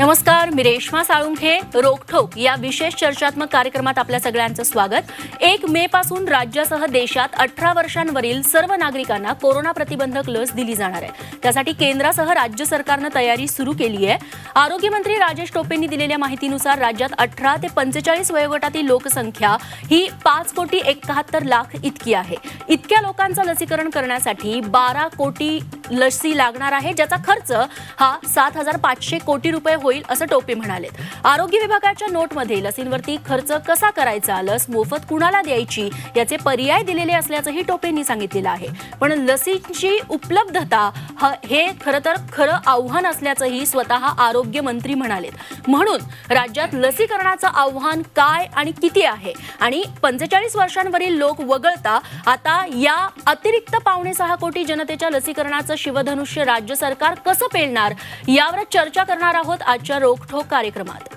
नमस्कार, मी रेश्मा साळुंखे. रोकठोक या विशेष चर्चात्मक कार्यक्रमात आपल्या सगळ्यांचं स्वागत. 1 मे पासून राज्यासह देशात 18 वर्षांवरील सर्व नागरिकांना कोरोना प्रतिबंधक लस दिली जाणार आहे. त्यासाठी केंद्रासह राज्य सरकारनं तयारी सुरू केली आहे. आरोग्यमंत्री राजेश टोपेंनी दिलेल्या माहितीनुसार राज्यात 18 ते 45 वयोगटातील लोकसंख्या ही 5,71,00,000 इतकी आहे. इतक्या लोकांचं लसीकरण करण्यासाठी 12 कोटी लसी लागणार आहे, ज्याचा खर्च हा 7,500 कोटी रुपये होईल असं टोपे म्हणाले. आरोग्य विभागाच्या नोटमध्ये लसींवरती खर्च कसा करायचा, लस मोफत कुणाला द्यायची याचे पर्याय दिलेले असल्याचंही टोपेंनी सांगितलेलं आहे. पण लसीची उपलब्धता हे खरं आव्हान असल्याचंही स्वतः आरोग्य मंत्री म्हणाले. म्हणून राज्यात लसीकरणाचं आव्हान काय आणि किती आहे आणि 45 वर्षांवरील लोक वगळता आता या अतिरिक्त 5.25 कोटी जनतेच्या लसीकरणाचं शिवधनुष्य राज्य सरकार कसं पेलणार यावर चर्चा करणार आहोत आजच्या रोकठोक कार्यक्रमात.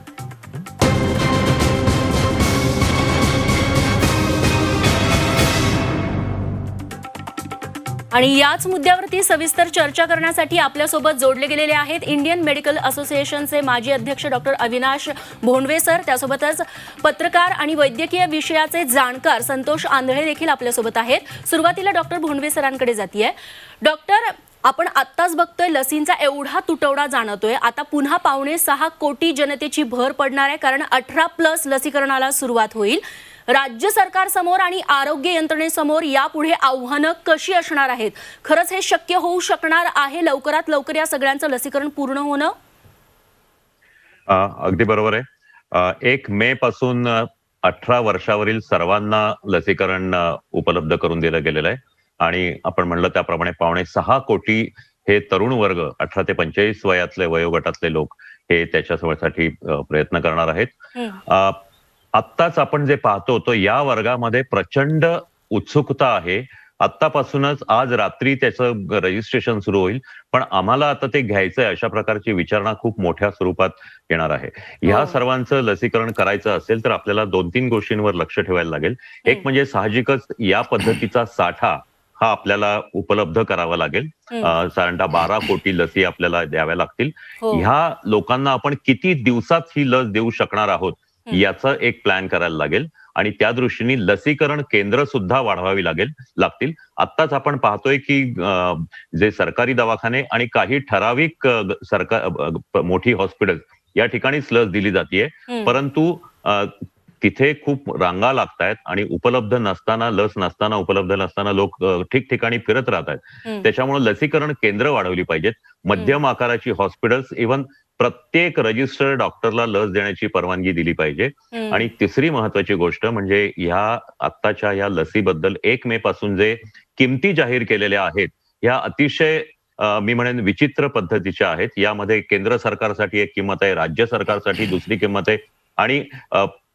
आणि याच मुद्द्यावरती सविस्तर चर्चा करण्यासाठी आपल्यासोबत जोडले गेलेले आहेत इंडियन मेडिकल असोसिएशनचे माजी अध्यक्ष डॉक्टर अविनाश भोंडवे सर. त्यासोबतच पत्रकार आणि वैद्यकीय विषयाचे जाणकार संतोष आंधळे देखील आपल्यासोबत आहेत. सुरुवातीला डॉक्टर भोंडवे सरांकडे जातीये. डॉक्टर, आपण आत्ताच बघतोय लसींचा एवढा तुटवडा जाणवतोय. आता पुन्हा 5.25 कोटी जनतेची भर पडणार आहे, कारण 18+ लसीकरणाला सुरुवात होईल. राज्य सरकार समोर आणि आरोग्य यंत्रणेसमोर यापुढे आव्हानं कशी असणार आहेत? खरंच हे शक्य होऊ शकणार आहे लवकरात लवकर या सगळ्यांचं लसीकरण पूर्ण होणं? अगदी बरोबर आहे. 1 मे पासून 18 वर्षावरील सर्वांना लसीकरण उपलब्ध करून दिलं गेलेलं आहे. आणि आपण म्हणलं त्याप्रमाणे 5.25 कोटी हे तरुण वर्ग, 18 ते 45 वयातले वयोगटातले लोक हे त्याच्यासाठी प्रयत्न करणार आहेत. आत्ताच आपण जे पाहतो तो या वर्गामध्ये प्रचंड उत्सुकता आहे. आत्तापासूनच आज रात्री त्याचं रजिस्ट्रेशन सुरू होईल, पण आम्हाला आता ते घ्यायचंय अशा प्रकारची विचारणा खूप मोठ्या स्वरूपात येणार आहे. ह्या सर्वांचं लसीकरण करायचं असेल तर आपल्याला 2-3 गोष्टींवर लक्ष ठेवायला लागेल. एक म्हणजे साहजिकच या पद्धतीचा साठा हा आपल्याला उपलब्ध करावा लागेल. साधारणतः 12 कोटी लसी आपल्याला द्याव्या लागतील. ह्या लोकांना आपण किती दिवसात ही लस देऊ शकणार आहोत याचा एक प्लॅन करायला लागेल. आणि त्या दृष्टीने लसीकरण केंद्र सुद्धा वाढवावी लागतील. आत्ताच आपण पाहतोय की जे सरकारी दवाखाने आणि काही ठराविक मोठी हॉस्पिटल या ठिकाणीच लस दिली जाते, परंतु तिथे खूप रांगा लागतायत आणि लस नसताना उपलब्ध नसताना लोक ठिकठिकाणी फिरत राहतात. त्याच्यामुळे लसीकरण केंद्र वाढवली पाहिजेत. मध्यम आकाराची हॉस्पिटल्स, इव्हन प्रत्येक रजिस्टर्ड डॉक्टरला लस देण्याची परवानगी दिली पाहिजे. आणि तिसरी महत्वाची गोष्ट म्हणजे आत्ताच्या या लसीबद्दल 1 मे पासून जे किमती जाहीर केलेल्या आहेत ह्या अतिशय मी म्हणेन विचित्र पद्धतीच्या आहेत. यामध्ये केंद्र सरकारसाठी एक किंमत आहे, राज्य सरकारसाठी दुसरी किंमत आहे आणि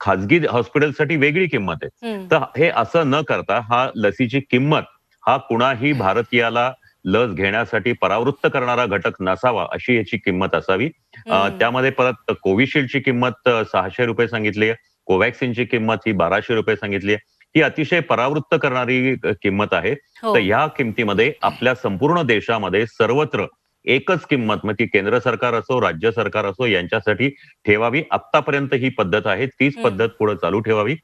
खाजगी हॉस्पिटलसाठी वेगळी किंमत आहे. तर हे असं न करता हा लसीची किंमत हा कुणाही भारतीयाला लस घेण्यासाठी परावृत्त करणारा घटक नसावा अशी याची किंमत असावी. त्यामध्ये परत कोविशिल्डची किंमत 600 रुपये सांगितली आहे, कोवॅक्सिनची किंमत ही 1200 रुपये सांगितली आहे. ही अतिशय परावृत्त करणारी किंमत आहे. तर या किमतीमध्ये आपल्या संपूर्ण देशामध्ये सर्वत्र एकच किंमत, मग ती केंद्र सरकार असो राज्य सरकार असो यांच्यासाठी ठेवावी. आतापर्यंत ही पद्धत आहे, तीच पद्धत पुढे चालू ठेवावी.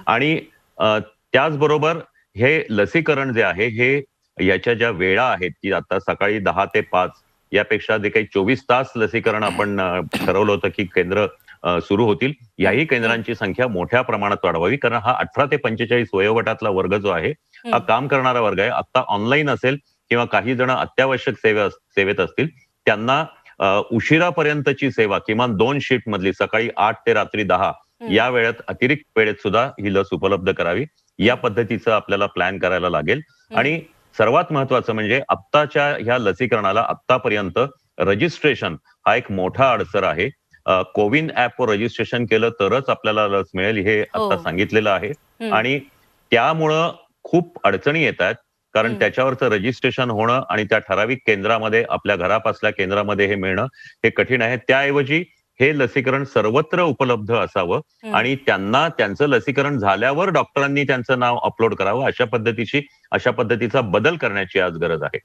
आणि त्याचबरोबर हे लसीकरण जे आहे हे याच्या ज्या वेळा आहेत की आता सकाळी 10 ते 5 यापेक्षा जे काही 24 तास लसीकरण आपण ठरवलं होतं की केंद्र सुरू होतील, याही केंद्रांची संख्या मोठ्या प्रमाणात वाढवावी. कारण हा 18 ते 45 वयोगटातला वर्ग जो आहे हा काम करणारा वर्ग आहे. आता ऑनलाईन असेल किंवा काही जण अत्यावश्यक सेवेत असतील, त्यांना उशिरापर्यंतची सेवा किमान 2 शिफ्ट मधली सकाळी 8 ते रात्री 10 या वेळेत अतिरिक्त वेळेत सुद्धा ही लस उपलब्ध करावी. या पद्धतीचं आपल्याला प्लॅन करायला लागेल. आणि सर्वात महत्वाचं म्हणजे आत्ताच्या ह्या लसीकरणाला आत्तापर्यंत रजिस्ट्रेशन हा एक मोठा अडसर आहे. कोविन ऍपवर रजिस्ट्रेशन केलं तरच आपल्याला लस मिळेल हे आता सांगितलेलं आहे. आणि त्यामुळं खूप अडचणी येत आहेत, कारण त्याच्यावरचं रजिस्ट्रेशन होणं आणि त्या ठराविक केंद्रामध्ये आपल्या घरापासल्या केंद्रामध्ये हे मिळणं हे कठीण आहे. त्याऐवजी हे लसीकरण सर्वत्र उपलब्ध असावं आणि त्यांना त्यांचं लसीकरण झाल्यावर डॉक्टरांनी त्यांचं नाव अपलोड करावं अशा पद्धतीचा बदल करण्याची आज गरज आहे.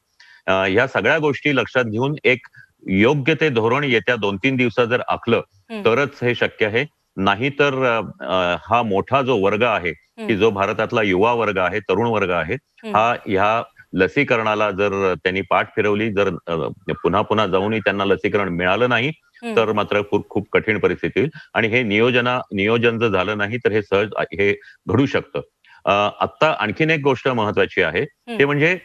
या सगळ्या गोष्टी लक्षात घेऊन एक योग्य ते धोरण येत्या 2-3 दिवसात जर आखलं तरच हे शक्य आहे. नाहीतर हा मोठा जो वर्ग आहे की जो भारतातला युवा वर्ग आहे, तरुण वर्ग आहे, हा ह्या लसीकरणाला जर त्यांनी पाठ फिरवली, जर पुन्हा पुन्हा जाऊनही त्यांना लसीकरण मिळालं नाही तर मात्र खूप खूप कठीण परिस्थिती होईल आणि हे नियोजन जर झालं नाही तर हे सहज हे घडू शकतं. आता आणखीन एक गोष्ट महत्वाची आहे ते म्हणजे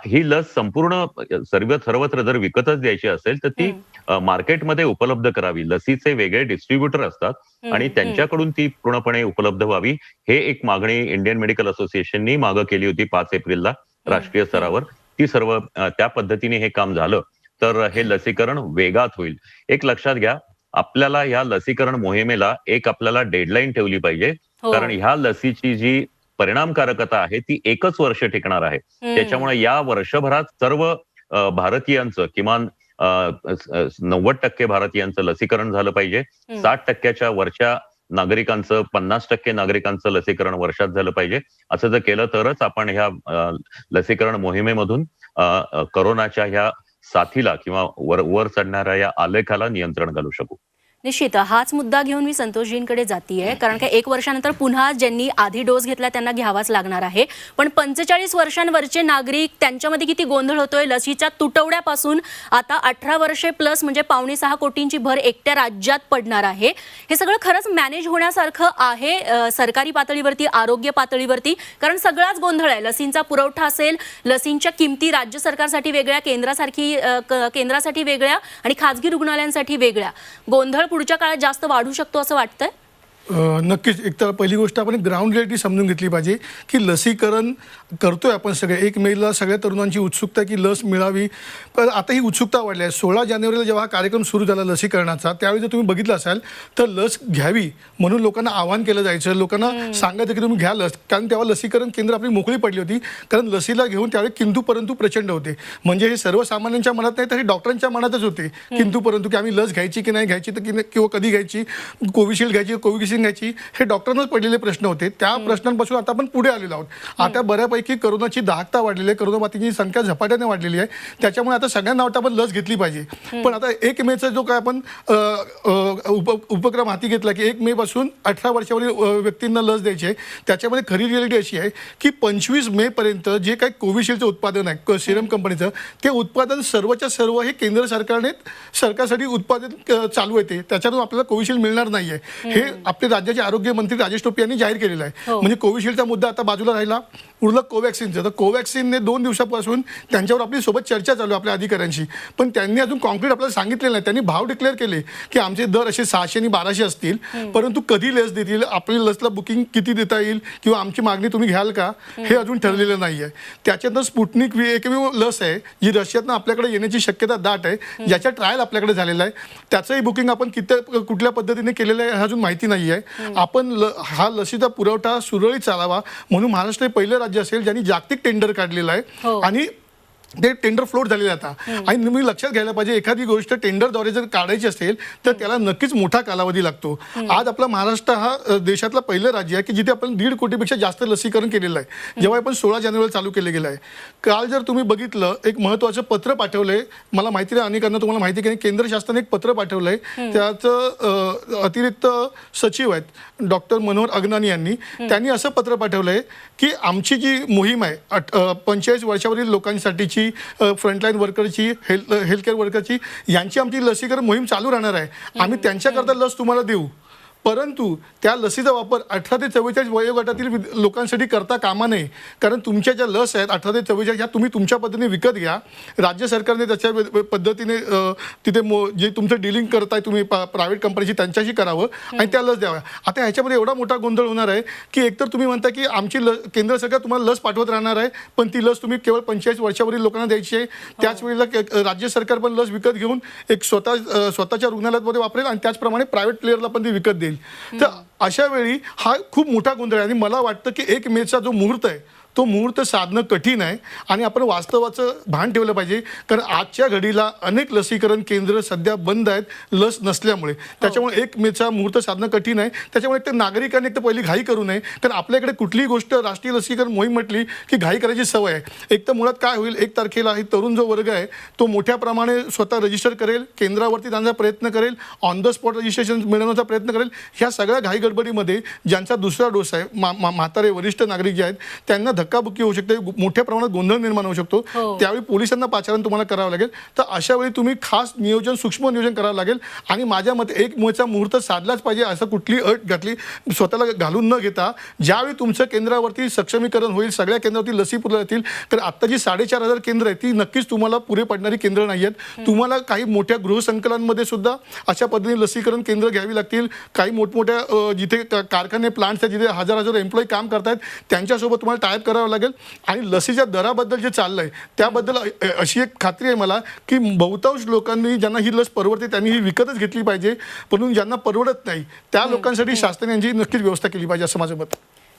ही लस संपूर्ण सर्वत्र जर विकतच द्यायची असेल तर ती मार्केटमध्ये उपलब्ध करावी. लसीचे वेगळे डिस्ट्रीब्युटर असतात आणि त्यांच्याकडून ती पूर्णपणे उपलब्ध व्हावी. हे एक मागणी इंडियन मेडिकल असोसिएशननी मागं केली होती 5 एप्रिलला राष्ट्रीय स्तरावर. ती सर्व त्या पद्धतीने हे काम झालं तर हे लसीकरण वेगात होईल. एक लक्षात घ्या, आपल्याला या लसीकरण मोहिमेला आपल्याला डेडलाईन ठेवली पाहिजे. कारण ह्या लसीची जी परिणामकारकता आहे ती 1च वर्ष टिकणार आहे. त्याच्यामुळे या वर्षभरात सर्व भारतीयांचं किमान 90% भारतीयांचं लसीकरण झालं पाहिजे. 60%च्या वरच्या नागरिकांचं 50% नागरिकांचं लसीकरण वर्षात झालं पाहिजे. असं जर केलं तरच आपण ह्या लसीकरण मोहिमेमधून करोनाच्या ह्या साथीला किंवा वर चढणाऱ्या या आलेखाला नियंत्रण घालू शकू. निश्चित हाच मुद्दा घेऊन मी संतोषजींकडे जातीये, कारण का 1 वर्षानंतर पुन्हा ज्यांनी आधी डोस घेतला त्यांना घ्यावाच लागणार आहे. पण 45 वर्षांवरचे नागरिक, त्यांच्यामध्ये किती गोंधळ होतोय. लसीच्या तुटवड्यापासून आता 18 वर्षे प्लस म्हणजे 5.25 कोटींची भर एकट्या राज्यात पडणार आहे. हे सगळं खरंच मॅनेज होण्यासारखं आहे सरकारी पातळीवरती, आरोग्य पातळीवरती? कारण सगळाच गोंधळ आहे. लसींचा पुरवठा असेल, लसींच्या किमती राज्य सरकारसाठी वेगळ्या, केंद्रासाठी वेगळ्या आणि खाजगी रुग्णालयांसाठी वेगळ्या. गोंधळ पुढच्या काळात जास्त वाढू शकतो असं वाटतंय? नक्कीच. एक तर पहिली गोष्ट आपण ग्राउंड रियालिटी समजून घेतली पाहिजे की लसीकरण करतोय आपण सगळे. 1 मेला सगळ्या तरुणांची उत्सुकता की लस मिळावी. पण आता ही उत्सुकता वाढली आहे. 16 जानेवारीला जेव्हा हा कार्यक्रम सुरू झाला लसीकरणाचा, त्यावेळी जर तुम्ही बघितलं असाल तर लस घ्यावी म्हणून लोकांना आवाहन केलं जायचं, लोकांना सांगायचं की तुम्ही घ्या लस. कारण तेव्हा लसीकरण केंद्र आपली मोकळी पडली होती. कारण लसीला घेऊन त्यावेळी किंतु परंतु प्रचंड होते. म्हणजे हे सर्वसामान्यांच्या मनात नाही तर हे डॉक्टरांच्या मनातच होते किंतु परंतु, की आम्ही लस घ्यायची की नाही घ्यायची, तर किंवा कधी घ्यायची, कोविशिल्ड घ्यायची, कोविशिल्ड घ्यायची, हे डॉक्टरांनाच पडलेले प्रश्न होते. त्या प्रश्नांपासून आता आपण पुढे आलेलो आहोत. आता बऱ्यापैकी करोनाची दाहकता वाढलेली आहे, करोनाबाधितांची संख्या झपाट्याने वाढलेली आहे. त्याच्यामुळे आता सगळ्यांना वाटतं आपण लस घेतली पाहिजे. पण आता 1 मेचा जो काय आपण उपक्रम हाती घेतला की 1 मे पासून 18 वर्षावरील व्यक्तींना लस द्यायची आहे, त्याच्यामध्ये खरी रियालिटी अशी आहे की 25 मे पर्यंत जे काही कोविशिल्डचं उत्पादन आहे सिरम कंपनीचं, ते उत्पादन सर्वच्या सर्व हे केंद्र सरकारसाठी उत्पादन चालू आहे. त्याच्यातून आपल्याला कोविशिल्ड मिळणार नाहीये. हे आपले राज्याचे आरोग्य मंत्री राजेश टोपे यांनी जाहीर केलेलं आहे. म्हणजे कोविशिल्डचा मुद्दा आता बाजूला राहिला. उरलं कोवॅक्सिनचं. तर कोवॅक्सिनने 2 दिवसापासून त्यांच्यावर आपली सोबत चर्चा चालू आहे आपल्या अधिकाऱ्यांशी, पण त्यांनी अजून कॉन्क्रीट आपल्याला सांगितलेलं नाही. त्यांनी भाव डिक्लेअर केले की आमचे दर असे 600 आणि 1200 असतील, परंतु कधी लस देतील, आपल्या लसला बुकिंग किती देता येईल किंवा आमची मागणी तुम्ही घ्याल का, हे अजून ठरलेलं नाही आहे. त्याच्यानंतर स्पुटनिक एकमेव लस आहे जी रशियातनं आपल्याकडे येण्याची शक्यता दाट आहे, ज्याच्या ट्रायल आपल्याकडे झालेला आहे. त्याचंही बुकिंग आपण कुठल्या पद्धतीने केलेलं आहे अजून माहिती नाही आहे. आपण हा लसीचा पुरवठा सुरळीत चालावा म्हणून महाराष्ट्र हे पहिलं राज्य असेल ज्यांनी जागतिक टेंडर काढलेलं आहे आणि ते टेंडर फ्लोट झालेले आता. आणि तुम्ही लक्षात घ्यायला पाहिजे, एखादी गोष्ट टेंडरद्वारे जर काढायची असेल तर त्याला नक्कीच मोठा कालावधी लागतो. आज आपला महाराष्ट्र हा देशातला पहिलं राज्य आहे की जिथे आपण 1.5 कोटीपेक्षा जास्त लसीकरण केलेलं आहे, जेव्हा आपण 16 जानेवारीला चालू केलं गेलं आहे. काल जर तुम्ही बघितलं, एक महत्त्वाचं पत्र पाठवलंय, मला माहिती नाही अनेकांना तुम्हाला माहिती की केंद्र शासनाने एक पत्र पाठवलंय. त्याचं अतिरिक्त सचिव आहेत डॉक्टर मनोहर अगनानी यांनी. त्यांनी असं पत्र पाठवलंय की आमची जी मोहीम आहे 45 वर्षावरील लोकांसाठीची, फ्रंटलाईन वर्करची, हेल्थकेअर वर्करची, यांची आमची लसीकरण मोहीम चालू राहणार आहे. आम्ही त्यांच्याकरता लस तुम्हाला देऊ, परंतु त्या लसीचा वापर 18 ते 44 वयोगटातील लोकांसाठी करता कामा नये. कारण तुमच्या ज्या लस आहेत 18 ते 44 ह्या तुम्ही तुमच्या पद्धतीने विकत घ्या. राज्य सरकारने त्याच्या पद्धतीने तिथे जे तुमचं डीलिंग करताय तुम्ही प्रायव्हेट कंपनीशी, त्यांच्याशी करावं आणि त्या लस द्याव्या. आता ह्याच्यामध्ये एवढा मोठा गोंधळ होणार आहे की एकतर तुम्ही म्हणता की आमची केंद्र सरकार तुम्हाला लस पाठवत राहणार आहे, पण ती लस तुम्ही केवळ 45 वर्षावरील लोकांना द्यायची आहे. त्याच वेळेला राज्य सरकार पण लस विकत घेऊन एक स्वतःच्या रुग्णालयामध्ये वापरेल आणि त्याचप्रमाणे प्रायव्हेट प्लेअरला पण ती विकत देईल. तर अशा वेळी हा खूप मोठा गोंधळ आहे आणि मला वाटतं की 1 मेचा जो मुहूर्त आहे तो मुहूर्त साधणं कठीण आहे आणि आपण वास्तवाचं भान ठेवलं पाहिजे. कारण आजच्या घडीला अनेक लसीकरण केंद्र सध्या बंद आहेत लस नसल्यामुळे. त्याच्यामुळे 1 मेचा मुहूर्त साधणं कठीण आहे. त्याच्यामुळे ते नागरिकांनी एक तर पहिली घाई करू नये. कारण आपल्याकडे कुठलीही गोष्ट राष्ट्रीय लसीकरण मोहीम म्हटली की घाई करायची सवय आहे. एक तर मुळात काय होईल, 1 तारखेला ही तरुण जो वर्ग आहे तो मोठ्या प्रमाणे स्वतः रजिस्टर करेल, केंद्रावरती जाण्याचा प्रयत्न करेल, ऑन द स्पॉट रजिस्ट्रेशन मिळवण्याचा प्रयत्न करेल. ह्या सगळ्या घाई गडबडीमध्ये ज्यांचा दुसरा डोस आहे, म्हातारे वरिष्ठ नागरिक जे आहेत त्यांना धक्काबुक्की होऊ शकते, मोठ्या प्रमाणात गोंधळ निर्माण होऊ शकतो. त्यावेळी पोलिसांना पाचारण तुम्हाला करावं लागेल. तर अशा वेळी तुम्ही खास नियोजन, सूक्ष्म नियोजन करावं लागेल. आणि माझ्या मते 1 मेचा मुहूर्त साधलाच पाहिजे असं कुठली अट घातली स्वतःला घालून न घेता ज्यावेळी तुमच्या केंद्रावरती सक्षमीकरण होईल, सगळ्या केंद्रावरती लसी पुरवल्या जातील. तर आता जी 4,500 केंद्र आहेत ती नक्कीच तुम्हाला पुरे पडणारी केंद्र नाही आहेत. तुम्हाला काही मोठ्या गृहसंकलांमध्ये सुद्धा अशा पद्धतीने लसीकरण केंद्र घ्यावी लागतील. काही मोठमोठ्या जिथे कारखाने, प्लांट्स आहेत, जिथे हजार एम्प्लॉई काम करतात त्यांच्यासोबत तुम्हाला टायअप करावं लागेल. आणि लसीच्या दराबद्दल जे चाललंय त्याबद्दल अशी एक खात्री आहे मला की बहुतांश लोकांनी, ज्यांना ही लस परवडते त्यांनी ही विकतच घेतली पाहिजे. पण ज्यांना परवडत नाही त्या लोकांसाठी शासनाने यांची नक्कीच व्यवस्था केली पाहिजे असं माझं मत.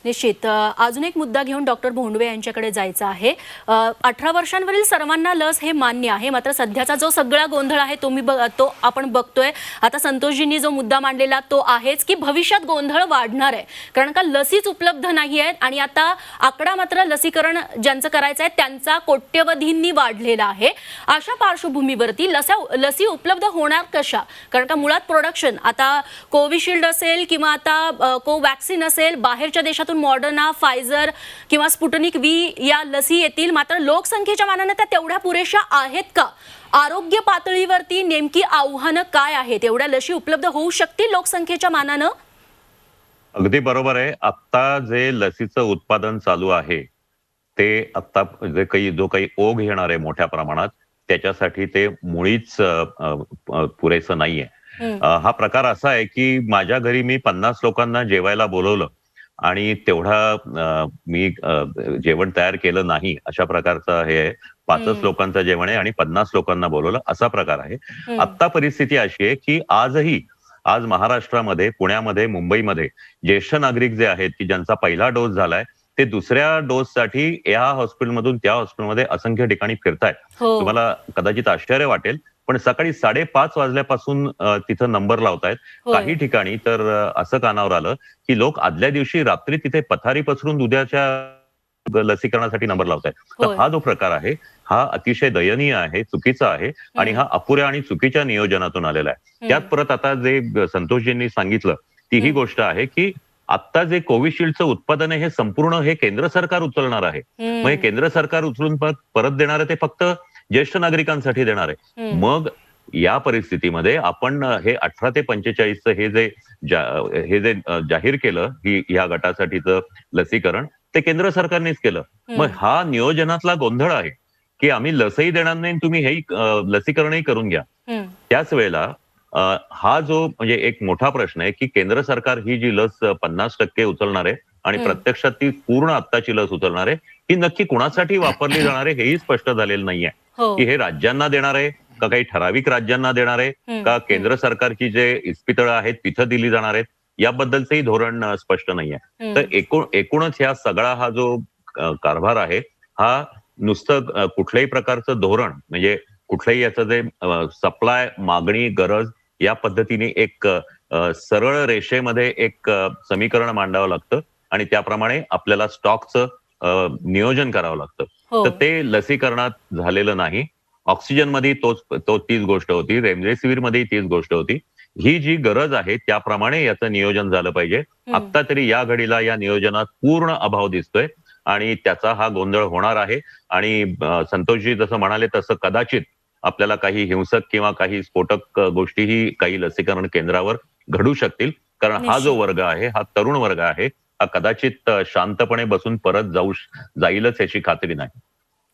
निश्चित. अजून एक मुद्दा घेऊन डॉक्टर भोंडवे यांच्याकडे जायचं आहे. 18 वर्षांवरील सर्वांना लस हे मान्य आहे, मात्र सध्याचा जो सगळा गोंधळ आहे तो आपण बघतोय. आता संतोषजींनी जो मुद्दा मांडलेला तो आहेच की भविष्यात गोंधळ वाढणार आहे, कारण का लसीच उपलब्ध नाही आहेत. आणि आता आकडा मात्र लसीकरण ज्यांचं करायचं आहे त्यांचा कोट्यवधींनी वाढलेला आहे. अशा पार्श्वभूमीवरती लसी उपलब्ध होणार कशा? कारण का मुळात प्रोडक्शन आता कोविशिल्ड असेल किंवा आता कोवॅक्सिन असेल, बाहेरच्या देशातून मॉडर्ना, फायझर किंवा स्पुटनिक व्ही या लसी येतील, मात्र लोकसंख्येच्या मानाने त्या तेवढ्या पुरेशा आहेत का? आरोग्य पातळीवरती नेमकी आव्हानं काय आहेत? एवढ्या लसी उपलब्ध होऊ शकतील लोकसंख्येच्या मानानं? अगदी बरोबर आहे. आता जे लसीचं उत्पादन चालू आहे ते आता जो काही ओघ येणार आहे मोठ्या प्रमाणात त्याच्यासाठी ते मुळीच पुरेसं नाहीये. हा प्रकार असा आहे की माझ्या घरी मी 50 लोकांना जेवायला बोलवलं आणि तेवढा मी जेवण तयार केलं नाही, अशा प्रकारचं हे 5च लोकांचं जेवण आहे आणि 50 लोकांना बोलवलं, असा प्रकार आहे. आता परिस्थिती अशी आहे की आज महाराष्ट्रामध्ये, पुण्यामध्ये, मुंबईमध्ये ज्येष्ठ नागरिक जे आहेत की ज्यांचा पहिला डोस झालाय ते दुसऱ्या डोससाठी या हॉस्पिटलमधून त्या हॉस्पिटलमध्ये असंख्य ठिकाणी फिरतायत. तुम्हाला कदाचित आश्चर्य वाटेल पण सकाळी 5:30 वाजल्यापासून तिथं नंबर लावतायत. काही ठिकाणी तर असं कानावर आलं की लोक आदल्या दिवशी रात्री तिथे पथारी पसरून उद्याच्या लसीकरणासाठी नंबर लावतायत. तर हा जो प्रकार आहे हा अतिशय दयनीय आहे, चुकीचा आहे आणि हा अपुऱ्या आणि चुकीच्या नियोजनातून आलेला आहे. त्यात परत आता जे संतोषजींनी सांगितलं ती ही गोष्ट आहे की आता जे कोविशिल्डचं उत्पादन आहे हे संपूर्ण हे केंद्र सरकार उचलणार आहे. मग हे केंद्र सरकार उचलून परत देणार आहे ते फक्त ज्येष्ठ नागरिकांसाठी देणार आहे. मग या परिस्थितीमध्ये आपण हे 18 ते 45 हे जे जाहीर केलं ही या गटासाठीचं लसीकरण ते केंद्र सरकारनेच केलं. मग हा नियोजनातला गोंधळ आहे की आम्ही लसही देणार नाही, तुम्ही हे लसीकरणही करून घ्या. त्याच वेळेला हा जो म्हणजे एक मोठा प्रश्न आहे की केंद्र सरकार ही जी लस 50% उचलणार आहे आणि प्रत्यक्षात ती पूर्ण आत्ताची लस उचलणार आहे, ही नक्की कुणासाठी वापरली जाणार आहे हेही स्पष्ट झालेलं नाहीये. की हे राज्यांना देणार आहे का काही ठराविक राज्यांना देणार आहे का केंद्र सरकारची जे इस्पितळं आहेत तिथं दिली जाणार आहेत, याबद्दलचंही धोरण स्पष्ट नाहीये. तर एकूणच ह्या सगळा हा जो कारभार आहे हा नुसतं कुठल्याही प्रकारचं धोरण म्हणजे कुठल्याही याचं जे सप्लाय, मागणी, गरज या पद्धतीने एक सरळ रेषेमध्ये एक समीकरण मांडावं लागतं आणि त्याप्रमाणे आपल्याला स्टॉकचं नियोजन करावं लागतं. तर ते लसीकरणात झालेलं नाही. ऑक्सिजन मध्ये तीच गोष्ट होती, रेमडेसिवीर मध्ये तीच गोष्ट होती. ही जी गरज आहे त्याप्रमाणे याचं नियोजन झालं पाहिजे. आता तरी या घडीला या नियोजनात पूर्ण अभाव दिसतोय आणि त्याचा हा गोंधळ होणार आहे. आणि संतोषजी जसं म्हणाले तसं कदाचित आपल्याला काही हिंसक किंवा काही स्फोटक गोष्टीही काही लसीकरण केंद्रावर घडू शकतील. कारण हा जो वर्ग आहे हा तरुण वर्ग आहे, हा कदाचित शांतपणे बसून परत जाईलच याची खात्री नाही.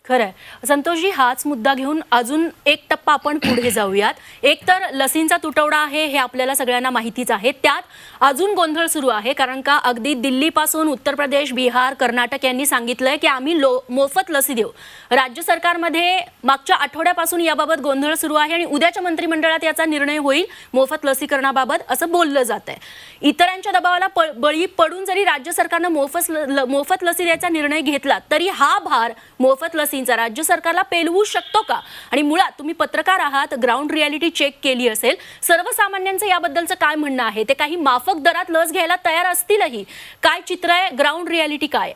खरंय. संतोषजी, हाच मुद्दा घेऊन अजून एक टप्पा आपण पुढे जाऊयात. एक तर लसींचा तुटवडा आहे हे आपल्याला सगळ्यांना माहितीच आहे. त्यात अजून गोंधळ सुरू आहे, कारण का अगदी दिल्लीपासून उत्तर प्रदेश, बिहार, कर्नाटक यांनी सांगितलंय की आम्ही मोफत लसी देऊ. राज्य सरकारमध्ये मागच्या आठवड्यापासून याबाबत गोंधळ सुरू आहे आणि उद्याच्या मंत्रिमंडळात याचा निर्णय होईल मोफत लसीकरणाबाबत असं बोललं जात आहे. इतरांच्या दबावाला बळी पडून जरी राज्य सरकारनं मोफत लसी द्यायचा निर्णय घेतला तरी हा भार मोफत लसींचा राज्य सरकारला पेलवू शकतो का? आणि मुळात तुम्ही पत्रकार आहात, ग्राउंड रियालिटी चेक केली असेल, सर्वसामान्यांचं याबद्दलचं काय म्हणणं आहे? ते काही माफक दरात लस घ्यायला तयार असतीलही. काय चित्र आहे? ग्राउंड रियालिटी काय?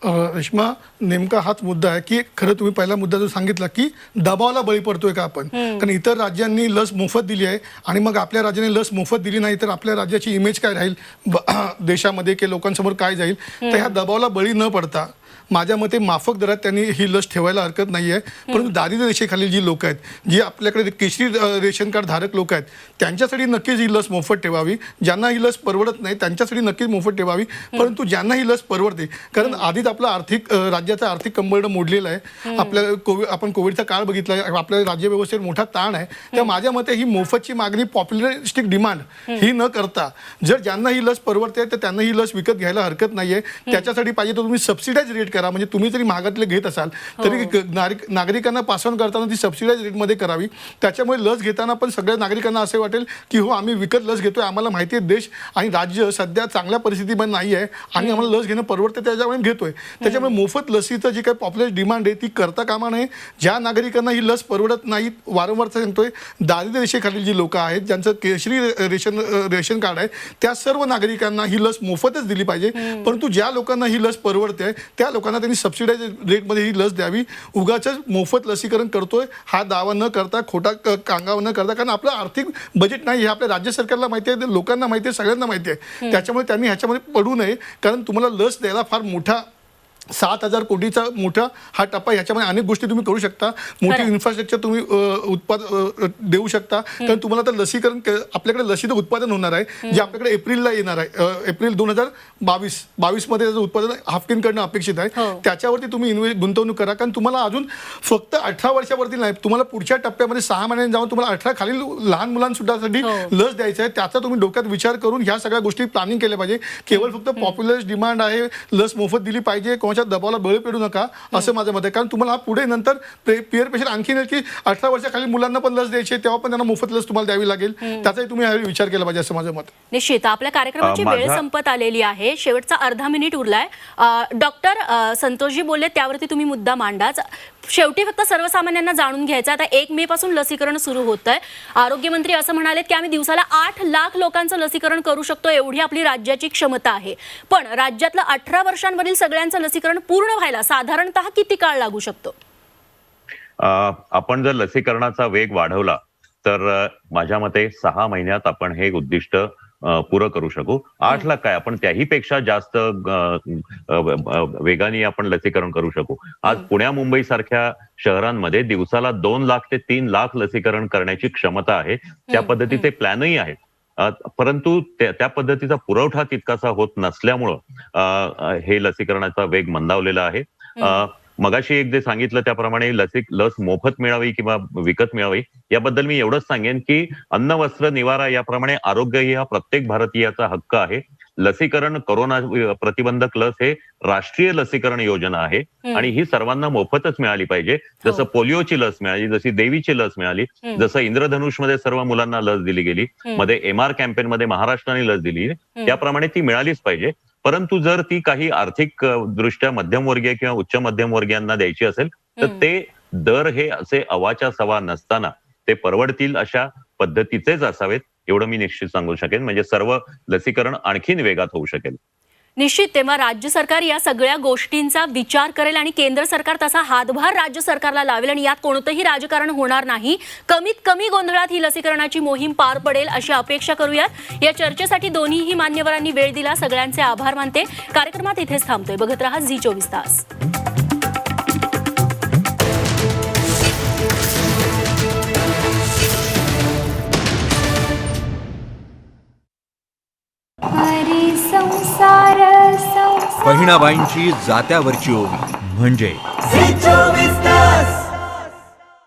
रेश्मा, नेमका हाच मुद्दा आहे की खरं तुम्ही पहिला मुद्दा जो सांगितला की दबावाला बळी पडतोय का आपण, कारण इतर राज्यांनी लस मोफत दिली आहे आणि मग आपल्या राज्याने लस मोफत दिली नाही तर आपल्या राज्याची इमेज काय राहील देशामध्ये की लोकांसमोर काय जाईल. तर ह्या दबावाला बळी न पडता माझ्या मते माफक दरात त्यांनी ही लस ठेवायला हरकत नाही आहे. परंतु दारिद्र्य रेषेखालील जी लोक आहेत, जी आपल्याकडे केशरी रेशन कार्ड धारक लोक आहेत, त्यांच्यासाठी नक्कीच ही लस मोफत ठेवावी. ज्यांना ही लस परवडत नाही त्यांच्यासाठी नक्कीच मोफत ठेवावी. परंतु ज्यांना ही लस परवडते, कारण आधीच आपलं राज्याचं आर्थिक कंबरडं मोडलेलं आहे. आपण कोविडचा काळ बघितला, आपल्या राज्य व्यवस्थेवर मोठा ताण आहे. तर माझ्या मते ही मोफतची मागणी, पॉप्युलरिस्टिक डिमांड ही न करता जर ज्यांना ही लस परवडते तर त्यांना ही लस विकत घ्यायला हरकत नाहीये. त्याच्यासाठी पाहिजे तर तुम्ही सबसिडाइज रेट करा. म्हणजे तुम्ही जरी महागातले घेत असाल तरी नागरिकांना पास ऑन करताना ती सबसिडाइज रेटमध्ये करावी. त्याच्यामुळे लस घेताना पण सगळ्या नागरिकांना असे वाटेल की हो, आम्ही विकत लस घेतोय, आम्हाला माहिती आहे देश आणि राज्य सध्या चांगल्या परिस्थितीमध्ये नाही आहे आणि आम्हाला लस घेणं परवडते, त्याच्यामुळे घेतोय. त्याच्यामुळे मोफत लसीचं जी काही पॉप्युलर डिमांड आहे ती करता कामा नये. ज्या नागरिकांना ही लस परवडत नाही, वारंवार सांगतोय, दारिद्र्य रेषेखालील जी लोक आहेत, ज्यांचं केशरी रेशन कार्ड आहे, त्या सर्व नागरिकांना ही लस मोफतच दिली पाहिजे. परंतु ज्या लोकांना ही लस परवडते त्या लोकांना त्यांनी सबसिडाइज रेटमध्ये ही लस द्यावी. उगाच मोफत लसीकरण करतोय हा दावा न करता, खोटा कांगावा न करता, कारण आपलं आर्थिक बजेट नाही हे आपल्या राज्य सरकारला माहिती आहे, लोकांना माहिती आहे, सगळ्यांना माहिती आहे. त्याच्यामुळे त्यांनी ह्याच्यामध्ये पडू नये, कारण तुम्हाला लस द्यायला फार मोठा 7,000 कोटीचा मोठा हा टप्पा. ह्याच्यामध्ये अनेक गोष्टी तुम्ही करू शकता. मोठी इन्फ्रास्ट्रक्चर तुम्ही देऊ शकता. कारण तुम्हाला तर लसीकरण, आपल्याकडे लसीचं उत्पादन होणार आहे जे आपल्याकडे एप्रिलला येणार आहे. एप्रिल 2022 मध्ये त्याचं उत्पादन हाफकिनकडनं अपेक्षित आहे. त्याच्यावरती तुम्ही गुंतवणूक करा, कारण तुम्हाला अजून फक्त 18 वर्षावरती नाही, तुम्हाला पुढच्या टप्प्यामध्ये 6 महिन्यांनी जाऊन तुम्हाला 18 खालील लहान मुलांसाठी लस द्यायचं आहे. त्याचा तुम्ही डोक्यात विचार करून ह्या सगळ्या गोष्टी प्लॅनिंग केल्या पाहिजे. केवळ फक्त पॉप्युलर डिमांड आहे, लस मोफत दिली पाहिजे, दबावाला बळी पडू नका असं माझं मत आहे. कारण तुम्हाला पुढे नंतर पिअर प्रेशर आणखी नाही की 18 वर्षाखालील मुलांना पण लस द्यायची, तेव्हा पण त्यांना मोफत लस तुम्हाला द्यावी लागेल. त्याचाही तुम्ही विचार केला पाहिजे असं माझं मत. निश्चित. आपल्या कार्यक्रमाची वेळ संपत आलेली आहे. शेवटचा अर्धा मिनिट उरलाय. डॉक्टर संतोषजी बोलले, त्यावरती तुम्ही मुद्दा मांडाच. शेवटी फक्त सर्वसामान्यांना जाणून घ्यायचं, आता 1 मे पासून लसीकरण सुरू होतंय. आरोग्यमंत्री असं म्हणालेत की आम्ही दिवसाला 8 लाख लोकांचं लसीकरण करू शकतो, एवढी आपली राज्याची क्षमता आहे. पण राज्यातलं 18 वर्षांवरील सगळ्यांचं लसीकरण पूर्ण व्हायला साधारणतः किती काळ लागू शकतो? आपण जर लसीकरणाचा वेग वाढवला तर माझ्या मते 6 महिन्यात आपण हे उद्दिष्ट पुरं करू शकू. 8 लाख काय, आपण त्याही पेक्षा जास्त वेगाने आपण लसीकरण करू शकू. आज पुण्या मुंबई सारख्या शहरांमध्ये दिवसाला 2 लाख ते 3 लाख लसीकरण करण्याची क्षमता आहे. त्या पद्धतीचे प्लॅनही आहेत. परंतु त्या पद्धतीचा पुरवठा तितकासा होत नसल्यामुळं हे लसीकरणाचा वेग मंदावलेला आहे. मगाशी एक जे सांगितलं त्याप्रमाणे लस मोफत मिळावी किंवा विकत मिळावी याबद्दल मी एवढंच सांगेन की अन्न, वस्त्र, निवारा याप्रमाणे आरोग्य ही हा प्रत्येक भारतीयाचा हक्क आहे. लसीकरण, कोरोना प्रतिबंधक लस हे राष्ट्रीय लसीकरण योजना आहे आणि ही सर्वांना मोफतच मिळाली पाहिजे. जसं पोलिओची लस मिळाली, जशी देवीची लस मिळाली, जसं इंद्रधनुषमध्ये सर्व मुलांना लस दिली गेली, मध्ये MR कॅम्पेनमध्ये महाराष्ट्राने लस दिली, त्याप्रमाणे ती मिळालीच पाहिजे. परंतु जर ती काही आर्थिक दृष्ट्या मध्यमवर्गीय किंवा उच्च मध्यमवर्गीयांना द्यायची असेल तर ते दर हे असे अवाच्या सवा नसताना ते परवडतील अशा पद्धतीचेच असावेत, एवढं मी निश्चित सांगू शकेन. म्हणजे सर्व लसीकरण आणखीन वेगात होऊ शकेल. निश्चित. तेव्हा राज्य सरकार या सगळ्या गोष्टींचा विचार करेल आणि केंद्र सरकार तसा हातभार राज्य सरकारला लावेल आणि यात कोणतंही राजकारण होणार नाही. कमीत कमी गोंधळात ही लसीकरणाची मोहीम पार पडेल अशी अपेक्षा करूयात. या चर्चेसाठी दोन्हीही मान्यवरांनी वेळ दिला, सगळ्यांचे आभार मानते. कार्यक्रमात इथेच थांबतोय. बघत रहा झी24 तास. बहिणाबाईंची जात्यावरची ओवी. म्हणजे झी 24